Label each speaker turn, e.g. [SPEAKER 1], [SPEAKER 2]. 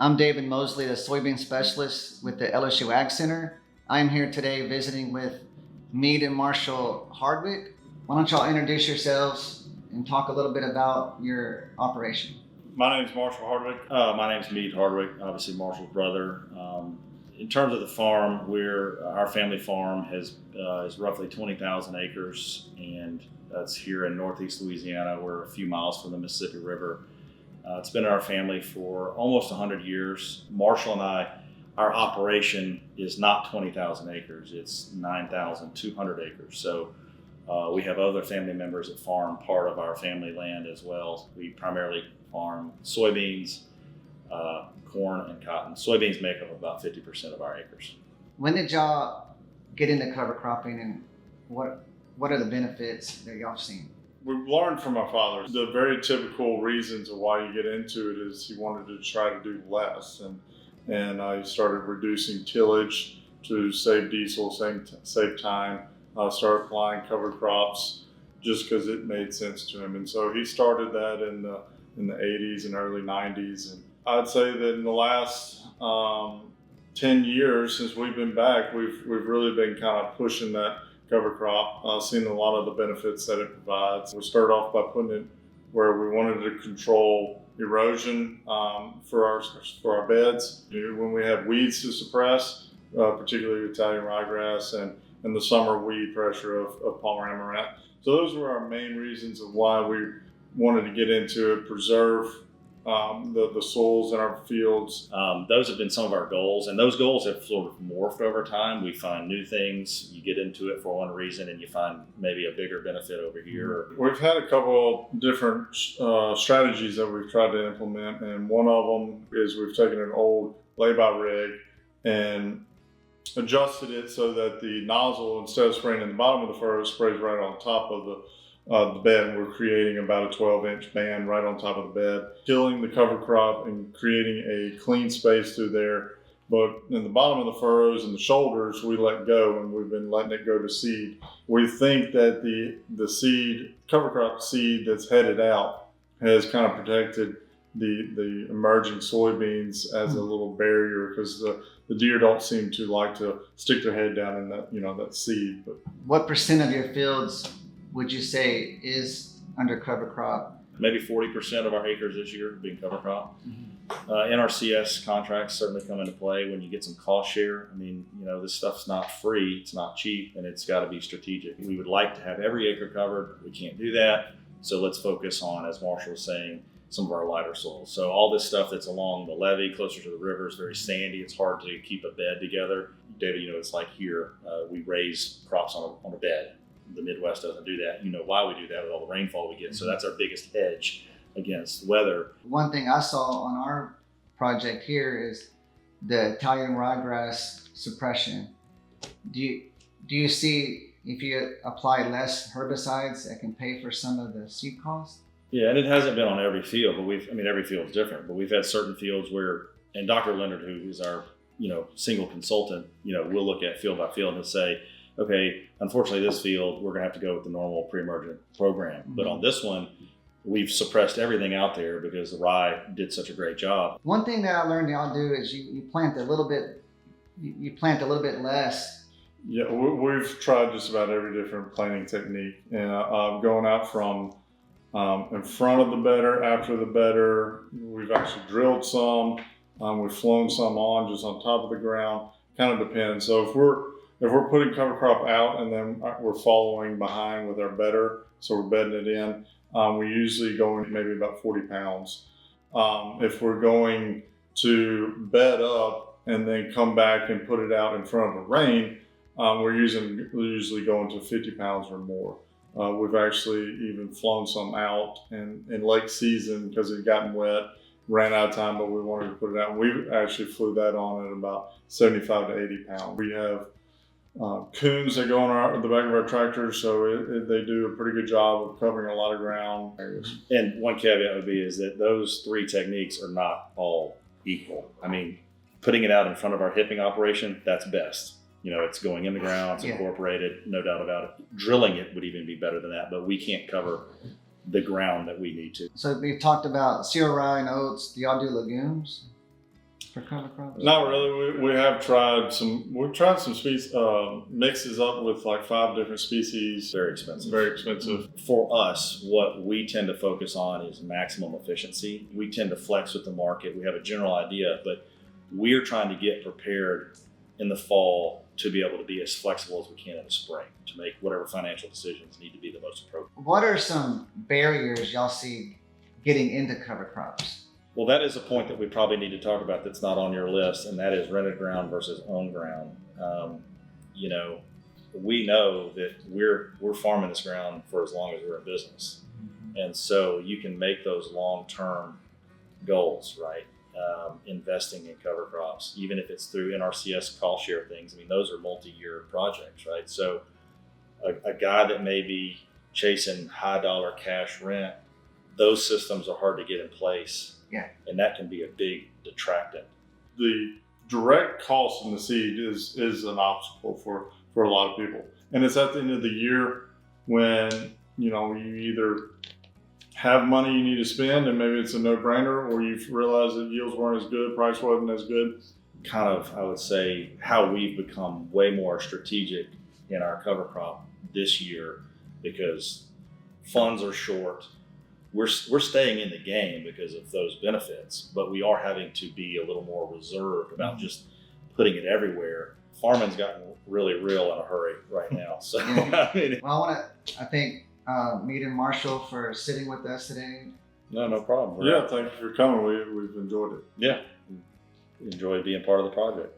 [SPEAKER 1] I'm David Moseley, the soybean specialist with the LSU Ag Center. I'm here today visiting with Mead and Marshall Hardwick. Why don't y'all introduce yourselves and talk a little bit about your operation?
[SPEAKER 2] My name is Marshall Hardwick.
[SPEAKER 3] My name is Mead Hardwick, obviously Marshall's brother. In terms of the farm, our family farm is roughly 20,000 acres, and that's here in northeast Louisiana. We're a few miles from the Mississippi River. It's been in our family for almost 100 years. Marshall and I, our operation is not 20,000 acres, it's 9,200 acres. So we have other family members that farm part of our family land as well. We primarily farm soybeans, corn, and cotton. Soybeans make up about 50% of our acres.
[SPEAKER 1] When did y'all get into cover cropping, and what are the benefits that y'all have seen?
[SPEAKER 2] We've learned from our fathers the very typical reasons of why you get into it is he wanted to try to do less, and he started reducing tillage to save diesel, save time, start applying cover crops just because it made sense to him. And so he started that in the 80s and early 90s. And I'd say that in the last 10 years since we've been back, we've really been kind of pushing that cover crop, seeing a lot of the benefits that it provides. We started off by putting it where we wanted to control erosion for our beds. When we have weeds to suppress, particularly Italian ryegrass and the summer weed pressure of Palmer amaranth. So those were our main reasons of why we wanted to get into it, preserve the soils in our fields.
[SPEAKER 3] Those have been some of our goals, and those goals have sort of morphed over time. We find new things, you get into it for one reason, and you find maybe a bigger benefit over here.
[SPEAKER 2] We've had a couple different strategies that we've tried to implement, and one of them is we've taken an old lay-by rig and adjusted it so that the nozzle, instead of spraying in the bottom of the furrow, sprays right on top of the bed. We're creating about a 12-inch band right on top of the bed, killing the cover crop and creating a clean space through there. But in the bottom of the furrows and the shoulders, we let go, and we've been letting it go to seed. We think that the seed, cover crop seed that's headed out has kind of protected the emerging soybeans as a little barrier, because the deer don't seem to like to stick their head down in that seed. But
[SPEAKER 1] what percent of your fields would you say is under cover crop?
[SPEAKER 3] Maybe 40% of our acres this year being cover crop. NRCS contracts certainly come into play when you get some cost share. I mean, this stuff's not free, it's not cheap, and it's got to be strategic. We would like to have every acre covered. We can't do that. So let's focus on, as Marshall was saying, some of our lighter soils. So all this stuff that's along the levee, closer to the river, is very sandy. It's hard to keep a bed together. David, it's like here, we raise crops on a bed. The Midwest doesn't do that. Why we do that with all the rainfall we get. So that's our biggest hedge against weather.
[SPEAKER 1] One thing I saw on our project here is the Italian ryegrass suppression. Do you see if you apply less herbicides that can pay for some of the seed costs?
[SPEAKER 3] Yeah, and it hasn't been on every field, but every field is different. But we've had certain fields where, and Dr. Leonard, who is our single consultant, we'll look at field by field and say, okay, unfortunately this field, we're gonna have to go with the normal pre-emergent program. But on this one, we've suppressed everything out there because the rye did such a great job.
[SPEAKER 1] One thing that I learned y'all do is you plant a little bit less.
[SPEAKER 2] Yeah, we've tried just about every different planting technique, and going out from in front of the bedder, after the bedder. We've actually drilled some, we've flown some on just on top of the ground. Kind of depends. So if we're putting cover crop out and then we're following behind with our bedder, so we're bedding it in, we usually go in maybe about 40 pounds. If we're going to bed up and then come back and put it out in front of the rain, we're usually going to 50 pounds or more. We've actually even flown some out in late season because it had gotten wet, ran out of time, but we wanted to put it out. We actually flew that on at about 75 to 80 pounds. We have coons that go on the back of our tractors, so they do a pretty good job of covering a lot of ground.
[SPEAKER 3] And one caveat would be is that those three techniques are not all equal. I mean, putting it out in front of our hipping operation, that's best. It's going in the ground, it's incorporated, no doubt about it. Drilling it would even be better than that, but we can't cover the ground that we need to.
[SPEAKER 1] So we've talked about cereal rye and oats. Do y'all do legumes? for cover crops?
[SPEAKER 2] Not really. We've tried some species mixes up with like 5 different species.
[SPEAKER 3] Very expensive.
[SPEAKER 2] Very expensive.
[SPEAKER 3] For us, what we tend to focus on is maximum efficiency. We tend to flex with the market. We have a general idea, but we're trying to get prepared in the fall to be able to be as flexible as we can in the spring to make whatever financial decisions need to be the most appropriate.
[SPEAKER 1] What are some barriers y'all see getting into cover crops?
[SPEAKER 3] Well, that is a point that we probably need to talk about that's not on your list, and that is rented ground versus owned ground. We know that we're farming this ground for as long as we're in business. And so you can make those long-term goals, right? Investing in cover crops, even if it's through NRCS cost share things. I mean, those are multi-year projects, right? So a guy that may be chasing high dollar cash rent, those systems are hard to get in place.
[SPEAKER 1] Yeah.
[SPEAKER 3] And that can be a big detractant.
[SPEAKER 2] The direct cost in the seed is an obstacle for a lot of people. And it's at the end of the year when, you either have money you need to spend and maybe it's a no-brainer, or you realize that yields weren't as good, price wasn't as good.
[SPEAKER 3] Kind of, I would say, how we've become way more strategic in our cover crop this year because funds are short. We're staying in the game because of those benefits, but we are having to be a little more reserved about just putting it everywhere. Farming's gotten really real in a hurry right now. So,
[SPEAKER 1] Well, I thank Mead and Marshall for sitting with us today.
[SPEAKER 3] No problem.
[SPEAKER 2] Yeah, thank you for coming. We've enjoyed it.
[SPEAKER 3] Yeah, enjoyed being part of the project.